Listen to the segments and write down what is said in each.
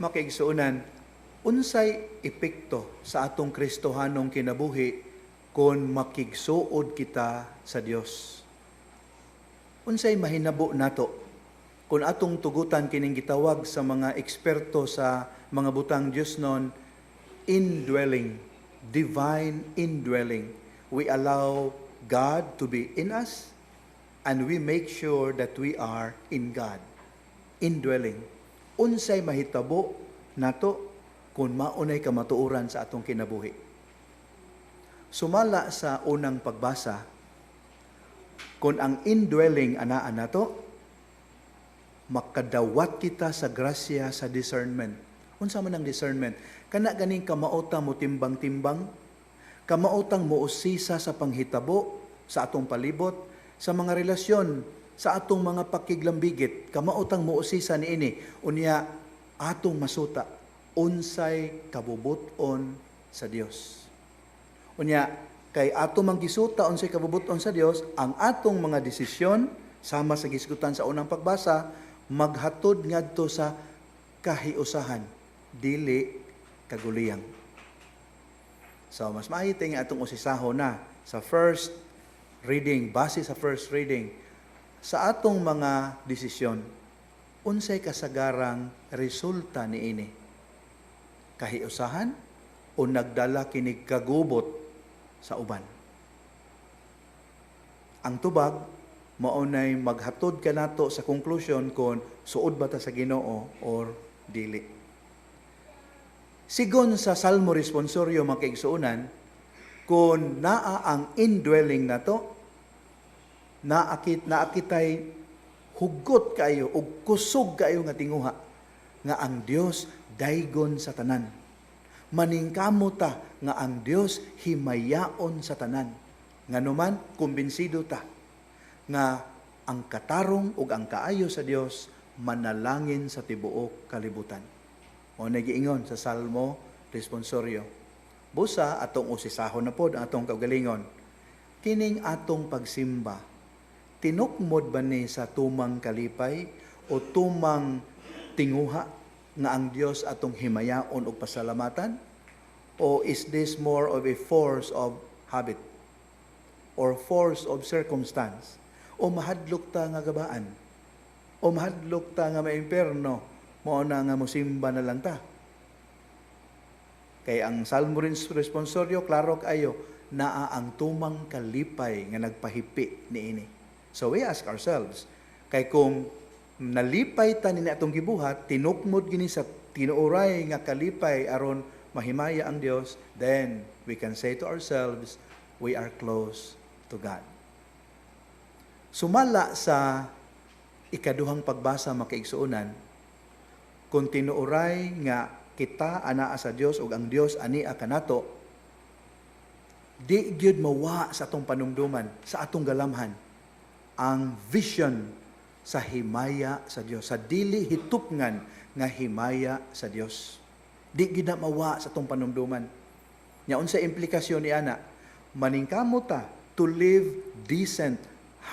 Makaigsuunan, unsay epekto sa atong Kristohanong kinabuhi kung makigsuod kita sa Dios? Unsay mahinabo nato kung atong tugutan kining gitawag sa mga eksperto sa mga butang Dios non, indwelling, divine indwelling. We allow God to be in us and we make sure that we are in God. Indwelling. Unsay mahitabo nato kung maunay kamatuoran sa atong kinabuhi. Sumala sa unang pagbasa, kung ang indwelling anaan nato, makadawat kita sa grasya sa discernment. Unsa man ang discernment? Kana ganing kamautang mo timbang-timbang, kamautang mo usisa sa panghitabo sa atong palibot, sa mga relasyon, sa atong mga pakiglambigit, kamautang mo usisa niini, unya atong masuta, unsay kabubuton sa Dios. Unya, kay atong manggisuta unsay kabubuton sa Dios, ang atong mga desisyon, sama sa gisgutan sa unang pagbasa, maghatod ngadto sa kahiusahan, dili kaguliyang. So, mas maayos nga atong usisahon na sa first reading, base sa first reading, sa atong mga desisyon, unsay kasagarang resulta niini? Kahiusahan o nagdala kinig kagubot sa uban? Ang tubag, maunay maghatod ka nato sa conclusion kung suod ba ta sa Ginoo or dili. Sigon sa Salmo Responsorio makaigsuunan, kung naa ang indwelling nato, naakitay hugot kayo o kusog kayo nga tinguha nga ang Dios daygon sa tanan. Maningkamo ta nga ang Dios himayaon sa tanan. Nganuman kumbinsido ta nga ang katarong ug ang kaayo sa Dios manalangin sa tibuok kalibutan. O nagiingon sa Salmo Responsorio. Busa atong usisahon na pod ang atong kaugalingon. Kining atong pagsimba, tinukmod ba ni sa tumang kalipay o tumang tinguha nga ang Dios atong himayaon og pasalamatan? O is this more of a force of habit or force of circumstance? O mahadlok ta nga gabaan? O mahadlok ta nga maimperno? Mao na nga mosimba na lang ta. Kay ang Salmo Responsorio, klaro kayo, naa ang tumang kalipay nga nagpahipi niini. So we ask ourselves, kay kung nalipay ta ni atong gibuhat, tinukmod gini sa tinuoray nga kalipay aron mahimaya ang Dios, then we can say to ourselves, we are close to God. Sumala sa ikaduhang pagbasa makaigsuunan, kung tinuoray nga kita anaa sa Dios ug ang Dios ania kanato, di gyud mawa sa atong panumduman, sa atong galamhan, ang vision sa himaya sa Dios, sa dili hitupngan nga himaya sa Dios. Di gyud na mawa sa atong panumduman. Nya unsa implikasyon ni ana? Maningkamo ta to live decent,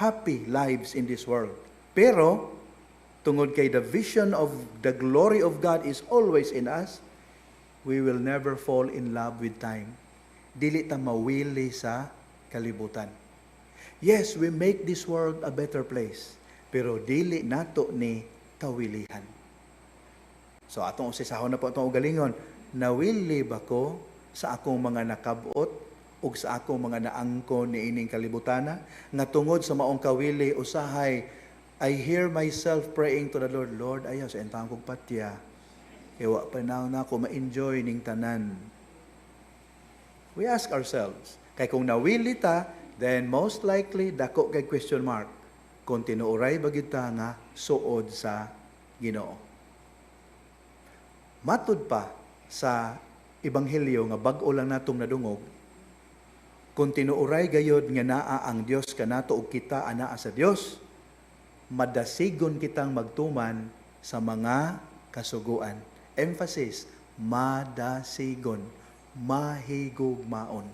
happy lives in this world. Pero tungod kay the vision of the glory of God is always in us, we will never fall in love with time. Dili ta mawili sa kalibutan. Yes, we make this world a better place, pero dili nato ni kawilihan. So atong usisahon na po itong ugalingon, nawili ba ko sa akong mga nakabot ug sa akong mga naangkon ni ining kalibutana, nga tungod sa maong kawili usahay, I hear myself praying to the Lord, Lord, ayaw sa entang kong patya. Ewa pa na ako ma-enjoy ning tanan. We ask ourselves, kay kung nawili ta, then most likely, dako kay question mark, kung tinuoray ba gyud ta nga suod sa Ginoo. Matud pa sa Ebanghelyo nga bag-o lang natong nadungog, kung tinuoray gayod nga naa ang Dios kanato ug kita anaa sa Dios, madasigon kitang magtuman sa mga kasuguan. Emphasis, madasigon, mahigugmaon.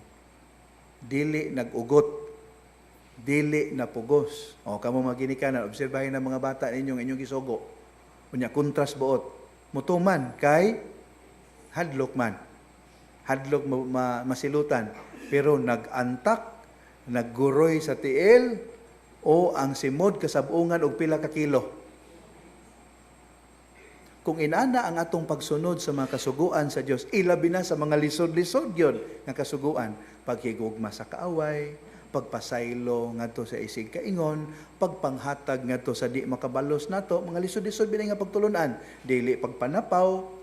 Dili nagugot, dili napugos. O kamo maginikanan, obserbahin ng mga bata ninyong inyong gisugo. Unya kontras buot. mutuman kay hadlok man. Hadlok masilutan. Pero nag-antak, nagguroy sa tiil, o ang simod kasabungan og pila ka kilo. Kung inana ang atong pagsunod sa mga kasuguan sa Dios, ilabi na sa mga lisod-lisod yon nga kasuguan, paghigugma sa kaaway, pagpasaylo ngadto sa isig kaingon, pagpanghatag ngadto sa di makabalos nato, mga lisod-lisod binay nga pagtulunan, dili pagpanapaw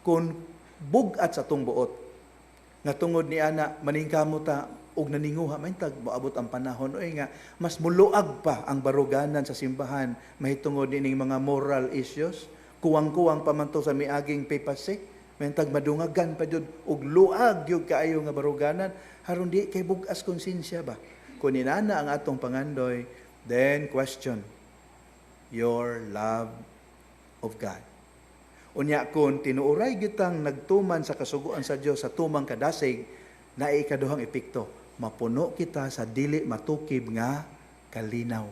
kun bugat sa tong buot. Nga tungod ni ana maningkamo ta og naninguha maintag moabot ang panahon oy nga mas muluag pa ang baruganan sa simbahan mahitungod ining mga moral issues, kuwang-kuwang pa man to sa miaging papacy, maintag madungagan pa jud og luag gyud kaayo nga baruganan aron di kay bugas konsensya ba. Kung inana ang atong pangandoy, then question your love of God. Unya kung tinuuray gitang nagtuman sa kasuguan sa Dios sa tumang kadasig, na ikaduhang epekto, mapuno kita sa dili matukib nga kalinaw,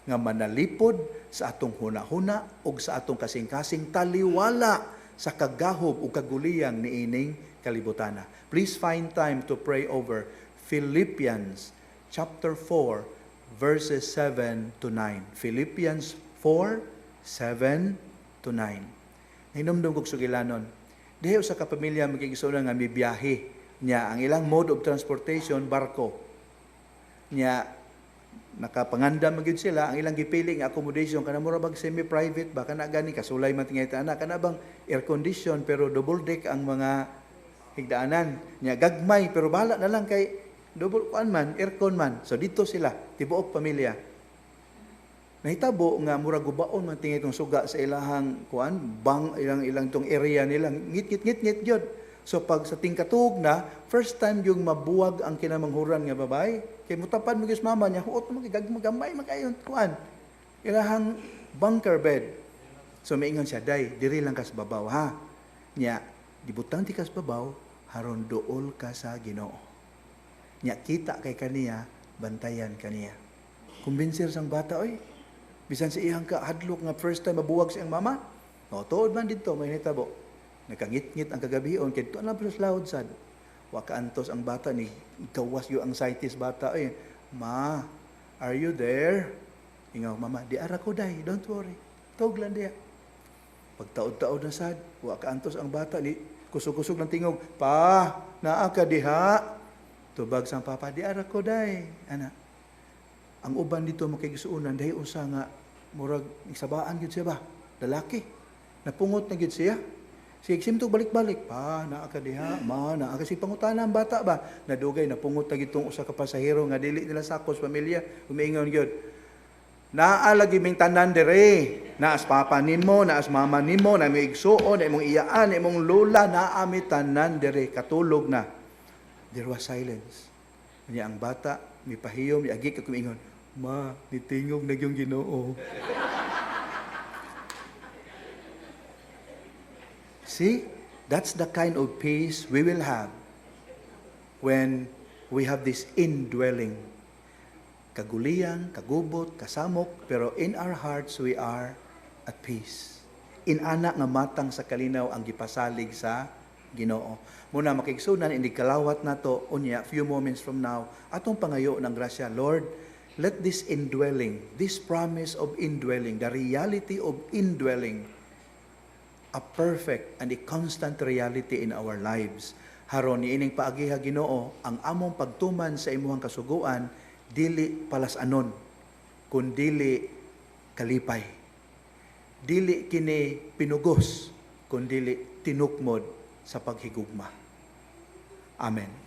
nga manalipod sa atong hunahuna ug sa atong kasing-kasing taliwala sa kagahob ug kaguliyang niining kalibutana. Please find time to pray over Philippians chapter 4 verses 7 to 9. Philippians 4, 7 to 9. Hinumdum kog sugilanon. Dihay usa ka pamilya magigisunan nga mibiyahe nya ang ilang mode of transportation barko. Nya nakapangandam gyud sila ang ilang gipili nga accommodation kana mura bag semi-private ba kana gani kasulay man tingay ana kana bang air condition pero double deck ang mga higdaanan. Nya gagmay pero bahala na lang kay double kuan man aircon man. So dito sila tibuok pamilya. Nahitabo nga murag gubaon man tingay tong suga sa ilahang kuan bang ilang tong area nila ngit gyud. So pag sa tingkatug na first time yung mabuwag ang kinamanghuran nga babay kay mutapad mo gyud mama niya huot mo gagmay makayon kuan ilahang bunker bed. So maingon siya day diri lang kas babaw ha. Nya dibutang ti kas babaw haron duol ka sa Ginoo. Nya kita kay kaniya bantayan kaniya. Kumbinser sang bata oy. Bisan sa iyang hadlok nga first time mabuwag sa iyang mama, o tuod man dito, may hitabo. Nakangit-ngit ang kagabion, kaya ito na plus loud sad. Wakaantos ang bata, ni gawas yung anxieties bata. Ay, ma, are you there? Ingaw, mama, di ara ko day, don't worry. Tawag lang diya. Pagtaod-taod na sad, wakaantos ang bata, ni kusog-kusog ng tingog, pa, naa ka diha. Tubag sang papa, di ara ko day. Anak. Ang uban dito makigisuunan dahil usa nga murag isabaan gyud siya ba lalaki napungot na gyud siya simtog balik-balik pa naa ka diha ma naa ka si pangutana ang bata ba nadugay napungot na gyud tong usa ka pasahero nga dili nila sakos pamilya umiingon gyud naa lagi ming tanan dire naas papa nimo naas mama nimo na may igsuon na imong iyaan na imong lola naa mi tanan dire katulog na. There was silence. Niya ang bata mipahiyom miagi ka kumingon ma, nitingog na yung Ginoo. See, that's the kind of peace we will have when we have this indwelling. Kaguliyang, kagubot, kasamok, pero in our hearts we are at peace. Inana nga matang sa kalinaw ang gipasalig sa Ginoo. Muna makigsunan, hindi kalawat na to, unya, few moments from now, atong pangayo ng grasya, Lord, let this indwelling, this promise of indwelling, the reality of indwelling, a perfect and a constant reality in our lives. Haron niining paagiha Ginoo, ang among pagtuman sa imuhang kasuguan, dili palasanon, kundili kalipay. Dili kini pinugos, kundili tinukmod sa paghigugma. Amen.